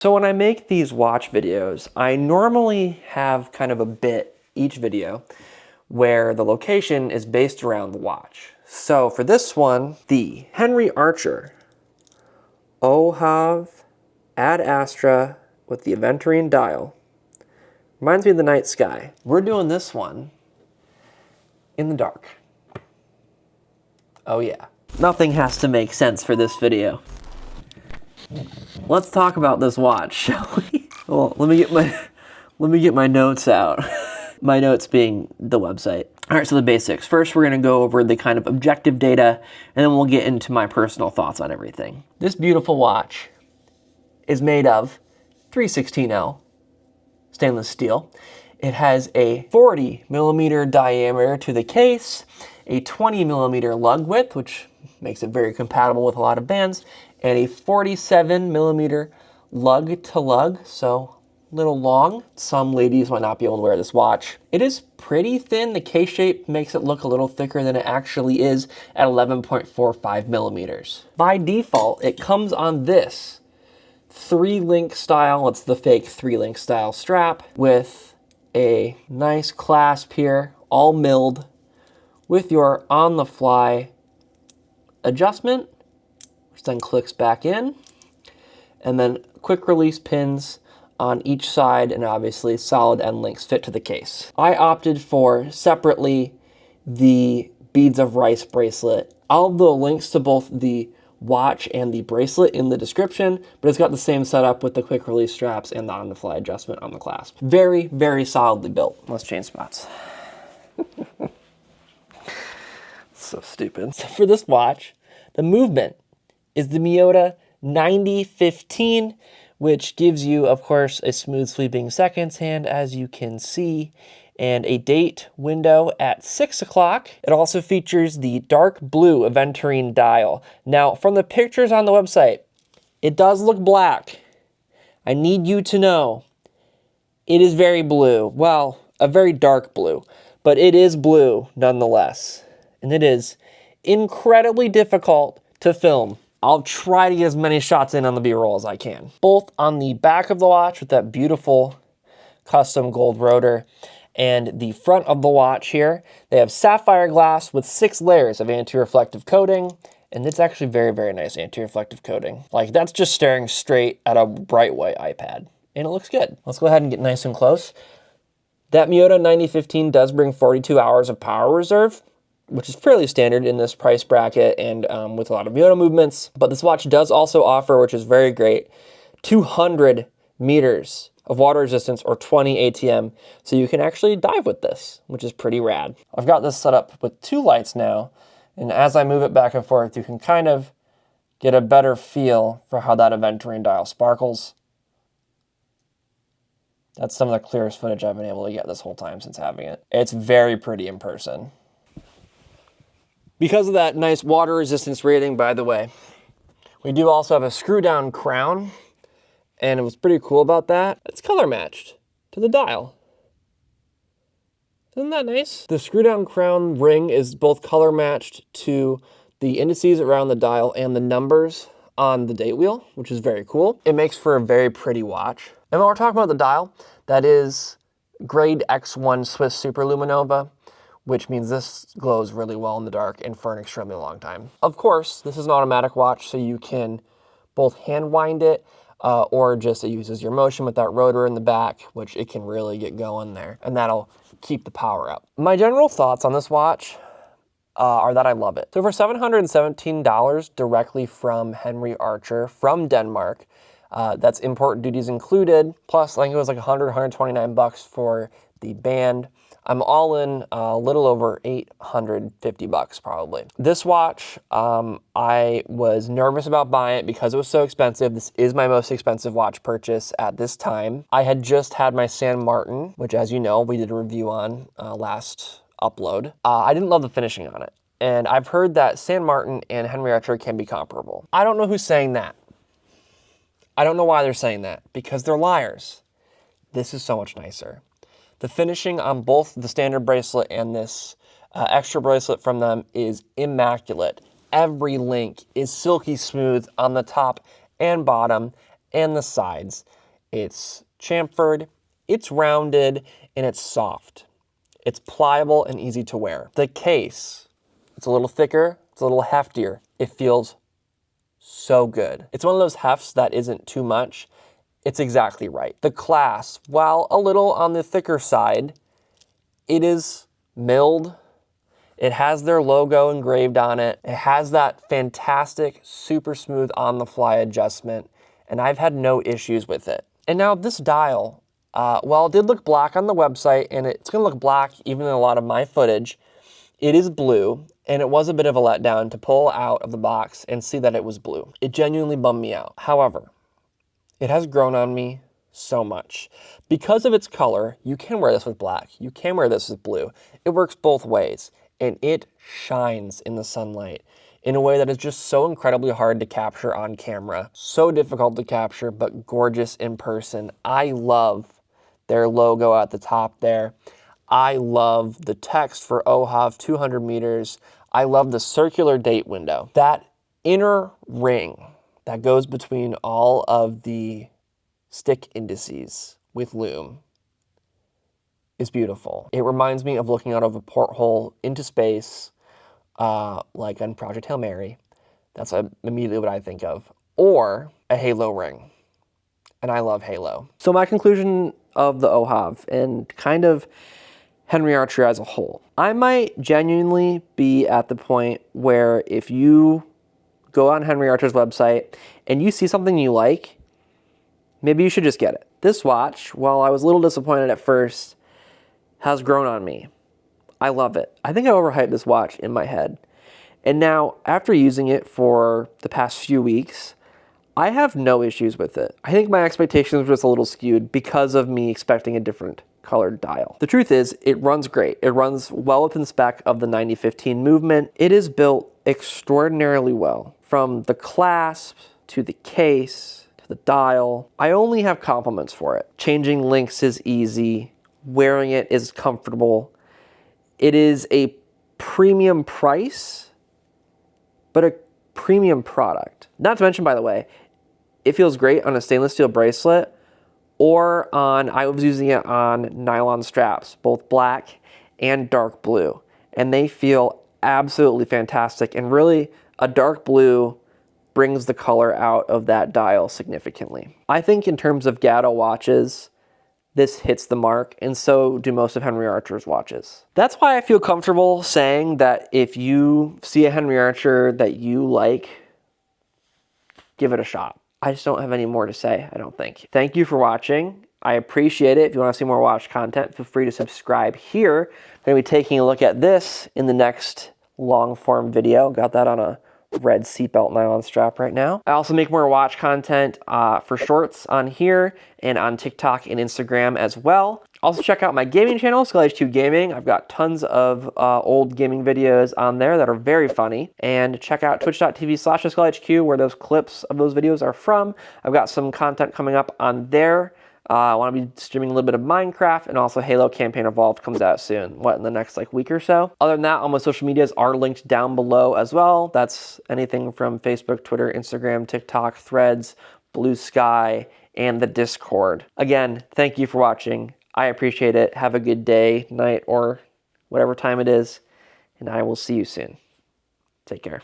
So when I make these watch videos, I normally have kind of a bit each video where the location is based around the watch. So for this one, the Henry Archer Ohav Ad Astra with the aventurine dial reminds me of the night sky. We're doing this one in the dark. Oh yeah. Nothing has to make sense for this video. Let's talk about this watch, shall we? Well, let me get my notes out. My notes being the website. All right, so the basics. First, we're going to go over the kind of objective data, and then we'll get into my personal thoughts on everything. This beautiful watch is made of 316L stainless steel. It has a 40 millimeter diameter to the case, a 20 millimeter lug width, which makes it very compatible with a lot of bands, and a 47 millimeter lug to lug, so a little long. Some ladies might not be able to wear this watch. It is pretty thin. The case shape makes it look a little thicker than it actually is at 11.45 millimeters. By default, it comes on this 3-link style. It's the fake 3-link style strap with a nice clasp here, all milled, with your on-the-fly adjustment, which then clicks back in, and then quick release pins on each side, and obviously solid end links fit to the case. I opted for separately the beads of rice bracelet. I'll have the links to both the watch and the bracelet in the description, but it's got the same setup with the quick release straps and the on-the-fly adjustment on the clasp. Very, very solidly built. Let's change spots. So stupid. So for this watch, the movement is the Miyota 9015, which gives you, of course, a smooth sweeping seconds hand, as you can see, and a date window at 6 o'clock. It also features the dark blue aventurine dial. Now, from the pictures on the website, it does look black. I need you to know it is very blue. Well, a very dark blue, but it is blue nonetheless. And it is incredibly difficult to film. I'll try to get as many shots in on the B-roll as I can. Both on the back of the watch with that beautiful custom gold rotor and the front of the watch here, they have sapphire glass with 6 layers of anti-reflective coating, and it's actually very, very nice anti-reflective coating. Like, that's just staring straight at a bright white iPad, and it looks good. Let's go ahead and get nice and close. That Miyota 9015 does bring 42 hours of power reserve, which is fairly standard in this price bracket and with a lot of Miyota movements. But this watch does also offer, which is very great, 200 meters of water resistance or 20 ATM. So you can actually dive with this, which is pretty rad. I've got this set up with 2 lights now. And as I move it back and forth, you can kind of get a better feel for how that aventurine dial sparkles. That's some of the clearest footage I've been able to get this whole time since having it. It's very pretty in person. Because of that nice water resistance rating, by the way, we do also have a screw down crown, and it was pretty cool about that. It's color matched to the dial. Isn't that nice? The screw down crown ring is both color matched to the indices around the dial and the numbers on the date wheel, which is very cool. It makes for a very pretty watch. And when we're talking about the dial, that is grade X1 Swiss Superluminova, which means this glows really well in the dark and for an extremely long time. Of course, this is an automatic watch, so you can both hand wind it or just it uses your motion with that rotor in the back, which it can really get going there, and that'll keep the power up. My general thoughts on this watch are that I love it. So for $717 directly from Henry Archer from Denmark, that's import duties included, plus I think it was like 129 bucks for the band. I'm all in a little over 850 bucks probably. This watch, I was nervous about buying it because it was so expensive. This is my most expensive watch purchase at this time. I had just had my San Martin, which, as you know, we did a review on last upload. I didn't love the finishing on it. And I've heard that San Martin and Henry Archer can be comparable. I don't know who's saying that. I don't know why they're saying that, because they're liars. This is so much nicer. The finishing on both the standard bracelet and this extra bracelet from them is immaculate. Every link is silky smooth on the top and bottom. and the sides. It's chamfered, it's rounded, and it's soft. It's pliable and easy to wear. The case, it's a little thicker, it's a little heftier. It feels so good. It's one of those hefts that isn't too much. It's exactly right. The clasp, while a little on the thicker side, it is milled. It has their logo engraved on it. It has that fantastic, super smooth on-the-fly adjustment, and I've had no issues with it. And now this dial, well, it did look black on the website, and it's gonna look black even in a lot of my footage. It is blue, and it was a bit of a letdown to pull out of the box and see that it was blue. It genuinely bummed me out. However, it has grown on me so much. Because of its color, you can wear this with black. You can wear this with blue. It works both ways, and it shines in the sunlight in a way that is just so incredibly hard to capture on camera. So difficult to capture, but gorgeous in person. I love their logo at the top there. I love the text for Ohav 200 meters. I love the circular date window. That inner ring that goes between all of the stick indices with Lume is beautiful. It reminds me of looking out of a porthole into space, like on Project Hail Mary. That's immediately what I think of. Or a halo ring. And I love halo. So my conclusion of the Ohav and kind of Henry Archer as a whole. I might genuinely be at the point where if you go on Henry Archer's website and you see something you like, maybe you should just get it. This watch, while I was a little disappointed at first, has grown on me. I love it. I think I overhyped this watch in my head. And now, after using it for the past few weeks, I have no issues with it. I think my expectations were just a little skewed because of me expecting a different colored dial. The truth is, it runs great. It runs well within spec of the 9015 movement. It is built extraordinarily well. From the clasp, to the case, to the dial. I only have compliments for it. Changing links is easy. Wearing it is comfortable. It is a premium price, but a premium product. Not to mention, by the way, it feels great on a stainless steel bracelet or on, I was using it on nylon straps, both black and dark blue. And they feel absolutely fantastic. And really, a dark blue brings the color out of that dial significantly. I think in terms of Gatto watches, this hits the mark, and so do most of Henry Archer's watches. That's why I feel comfortable saying that if you see a Henry Archer that you like, give it a shot. I just don't have any more to say, I don't think. Thank you for watching. I appreciate it. If you want to see more watch content, feel free to subscribe here. I'm going to be taking a look at this in the next long form video. Got that on a red seatbelt nylon strap right now. I also make more watch content for shorts on here and on TikTok and Instagram as well. Also check out my gaming channel, SkullHQ Gaming. I've got tons of old gaming videos on there that are very funny. And check out twitch.tv/SkullHQ where those clips of those videos are from. I've got some content coming up on there. I want to be streaming a little bit of Minecraft, and also Halo Campaign Evolved comes out soon, in the next week or so. Other than that, all my social medias are linked down below as well. That's anything from Facebook, Twitter, Instagram, TikTok, Threads, Blue Sky, and the Discord. Again, thank you for watching. I appreciate it. Have a good day, night, or whatever time it is, and I will see you soon. Take care.